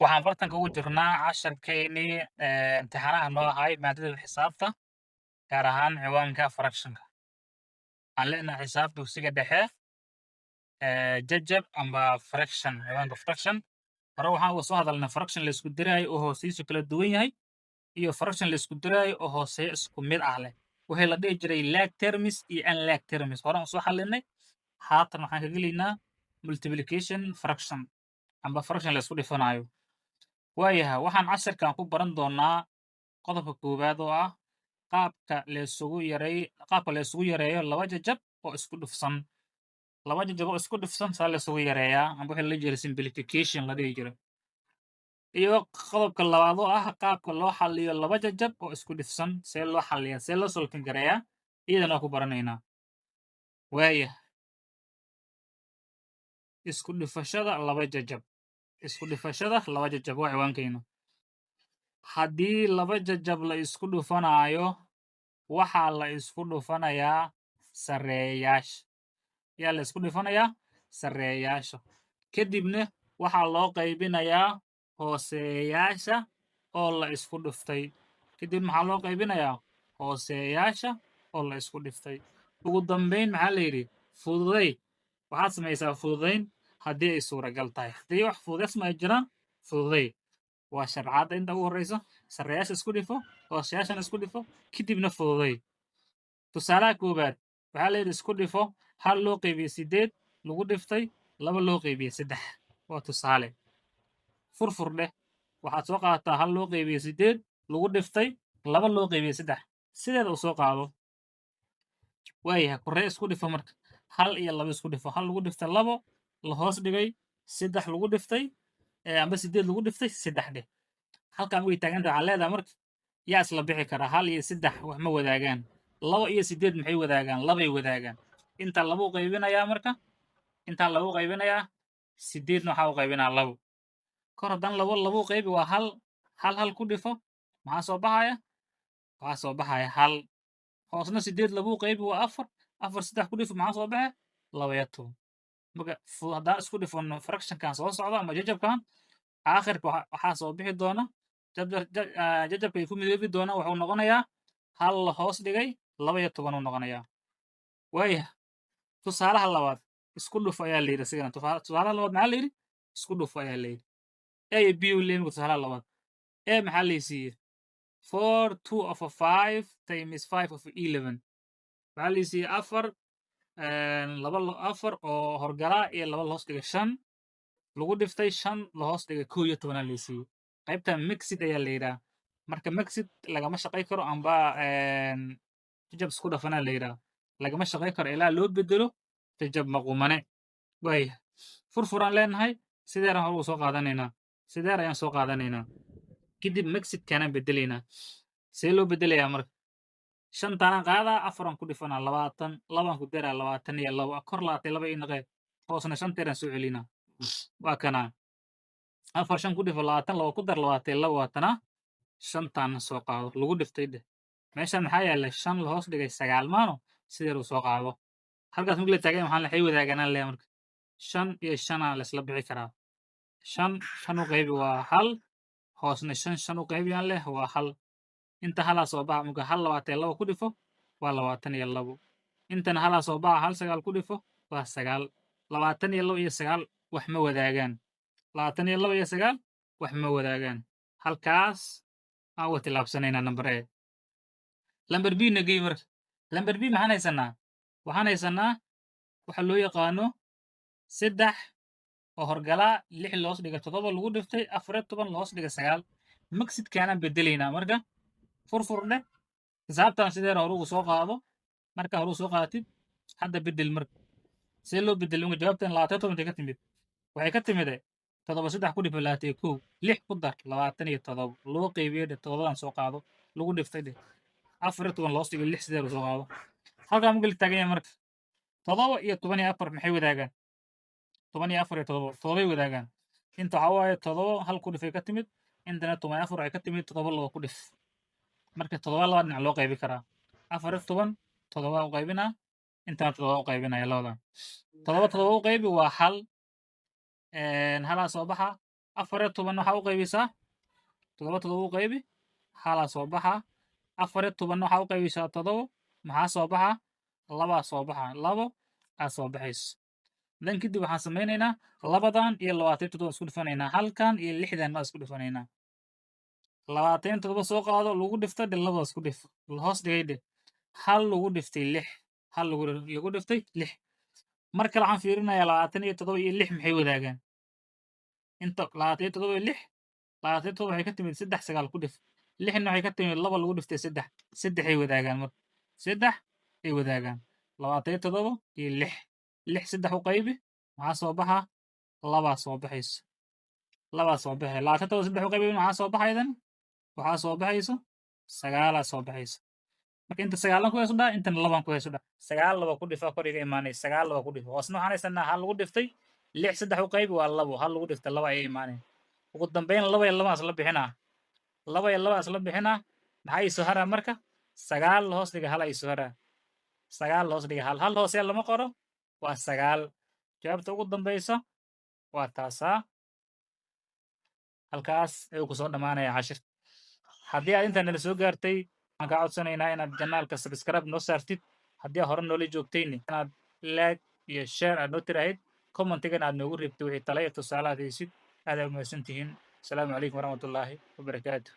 waxaan bartanka ugu jirnaa casharkeennii imtixaanaha noo ahay maadada xisaabta gaar ahaan ciwaanka fractionka waxaan leenahay xisaab dugsiga dhexe jajab amba fraction ciwaanka fraction hore waxaan uga soo hadalnay fraction la isku diraayo oo hoostiisu kala duwan yahay iyo fraction la isku diraayo oo hooseeyo isku mid ah leh wixii la dhihi jiray lag termis iyo unlag termis horaan soo xalinay haatan waxaan ka gelaynaa multiplication fraction amba fraction la isku dhifanayo waayahay waxaan casharkan ku baran doonaa qodobka koowaad oo ah qaabka la isugu yareeyo laba jajab oo isku dhufsan laba jajab oo isku dhufsan saa la isugu yareeyaa amba wixii la dhihi jiray simplification la dhihi jiray iyo qodobka labaad oo ah qaabka loo xaliyo laba jajab oo isku dhufsan see loo xaliyaa see loo solving gareeyaa iyadana waa ku baranaynaa waayah isku dhufashada laba jajab waa ciwaankayna haddii laba jajab la isku dhufanaayo waxaa la isku dhufanayaa sarreeyaasha yaa la isku dhufanayaa sarreeyaasha kadibna waxaa loo qaybinayaa hooseeyaasha oo la isku dhuftay kadib maxaa loo qaybinayaa hooseeyaasha oo la isku dhiftay ugu dambayn maxaa la yidhi fududay waxaad samaysaa fududayn haddii ay suuragal tahay haddii wax fududaysma ay jiraan fududay waa sharcaadda inta ugu horreysa sarreeyaasha isku dhifo hooseyaashana isku dhifo kadibna fududay tusaalaha koowaad waxaa la yidhi isku dhifo hal loo qaybiyey 8 lagu dhiftay 2 loo qaybiyey 3 waa tusaale furfur dheh waxaad soo qaadataa hal loo qaybiyey 8 lagu dhiftay 2 loo qaybiyey 3 sideeda u soo qaado waayahay korree isku dhifo marka hal iyo 2 isku dhifo hal lagu dhiftay 2 la hoos dhigay 3 lagu dhiftay amba 8 lagu dhiftay 3 dheh halkan way taaganta waxaa leedahay marka yaa isla bixi kara hal iyo 3 wax ma wadaagaan 2 iyo 8 maxay wadaagaan labay wadaagaan inta lagu qaybinayaa marka inta lagu qaybinayaa 8 waxaa u qaybinaa 2 kor haddaan lagu qaybi waa hal ku dhifo maxaa soo baxaya waxaa soo baxaya hal hoosna 8 lagu qaybi waa 4 3 ku dhifo maxaa soo baxe 12 marka haddaan isku dhifano fractionkan soo socda ama jajabkan aakhirka waxaa soo bixi doona jajabkay ku midoobi doona wuxuu noqonayaa hal la hoos dhigay 12 uu noqonayaa waayah tusaalaha labaad isku dhuf ayaa la yidhi sigana tusaalaha labaad maxaa la yidhi isku dhuf ayaa la yidhi a iyo b u leemka tusaalaha labaad a maxaa la siiyey 4 2 of 5 times 5 of 11 maxaa la siiyey 4 oo horgalaa iyo 2 la hoos dhigay 5 lagu dhiftay 5 la hoos dhigay 11 la siiyey qaybtan mixid ayaa la yidhaha marka mixid lagama shaqay karo amba jajab isku dhafanaa la yidhaha lagama shaqay karo ilaa loo bedelo jajab maqumane waayah furfuraan leenahay sideeran hore u soo qaadanaynaa sideer ayaan soo qaadanaynaa kadib mixidkaanaan bedelaynaa see loo bedelayaa marka 5 qaadaa 4 ku dhifanaa 20 2 ku daraa 22 kor 22 inaqee hoosna 5 teeraan soo celinaa waa kana 4 5 ku dhifo 22 ku dar 22 waatana 5 soo qaado lagu dhiftay dheh meeshan maxaa yaala 5 la hoos dhigay 9 maano sideer u soo qaado halkaas mid la taagay waxaan waxay wadaaganaan leh marka 5 iyo 5 la isla bixi karaa 5 u qaybi waa 1 hoosna 5 u qaybiyaan leh waa 1 inta halaa soo baxa marka 22 ku dhifo waa 22 intana halaa soo baxa 9 ku dhifo waa 9 22 iyo 9 wax ma wadaagaan 22 iyo 9 wax ma wadaagaan halkaas aan wada tilaabsanaynaa number a number b na gey marka number b maxaan haysanaa waxa loo yaqaano 3 oo horgalaa 6 loos dhigay 7 lagu dhiftay 14 loos dhigay 9 mixidkaanaan bedelaynaa marka furfur dheh xisaabtan sideera hore ugu soo qaado marka hore soo qaadatid hadda bedel marka see loo bedelo marka jawaabtan 27 ka timid waxay ka timid 7 3 ku dhifo 21 6 ku dar 27 loo qaybiyay 7 soo qaado lagu dhiftay 14 loos dhigay 6 sideer soo qaado halkaa marka la taagan yahay marka 7 iyo 14 maxay wadaagaan 14 iyo 7 7 wadaagaan inta waxaa waaye 7 hal ku dhifay ka timid intana 14 waxay ka timid 7 laba ku dhif marka 7 laba dhinac loo qaybi karaa 14 7 u qaybinaa intana 7 u qaybinaya labadan 7 u qaybi waa hal halaa soo baxa afar iyo toban waxaa u qaybisaa toddoba toddoba u qaybi halaa soo baxa afar iyo toban waxaa u qaybisaa toddoba maxaa soo baxa labaa soo baxa labo aa soo baxayso dan kadib waxaan samaynaynaa labadan iyo labaatan iyo toddoba isku dhifanaynaa halkan iyo lixdan baa isku dhifanaynaa labaatan iyo toddoba soo qaado lagu dhifta dhe laba isku dhif hoos dhigay dhe hal lagu dhiftay lix hal lagu dhiftay lix mar kale waxaan fiirinayaa labaatan iyo toddoba iyo lix maxay wadaagaan inta labaatan iyo toddoba iyo lix labaatan iyo toddoba waxay ka timid saddex sagaal ku dhif lixna waxay ka timid laba lagu dhiftay saddex saddexay wadaagaan marka saddex ay wadaagaan labaatan iyo toddoba iyo lix lix saddex u qaybi maxaa soo baxa labaa soo baxayso labaa soo baxay labaatan toddoba saddex u qaybi maxaa soo baxaydan waxaa soo baxayso sagaalaa soo baxayso marka inta sagaalan ku heesu dhaa intana laban ku heesu dhaa sagaal laba ku dhifa kor iga imaanay sagaal laba ku dhifa hoosna waxaan haysanaa hal lagu dhiftay lix saddex u qaybi waa labo hal lagu dhiftay laba ayay imaanay ugu dambeyn laba iyo labaa isla bixinaa laba iyo labaa isla bixinaa maxaa ii soo haraa marka sagaal hoos dhiga hal ii soo haraa sagaal hoos dhiga hal hal hoosee lama qoro waa sagaal jawaabta ugu dambeysa waa taasaa halkaas ayuu ku soo dhammaanaya cashir haddii aad intaan nala soo gaartay waxaan kaa codsanaynaa inaad janaalka subscribe noo saartid haddii aad hore noola joogtayni inaad like iyo share aad noo tiraahid commentigan aad noogu reebtay wixii tala iyo tusaale aad haysid aad aa umahadsan tihiin asalaamu calaykum waraxmatullaahi wabarakaatu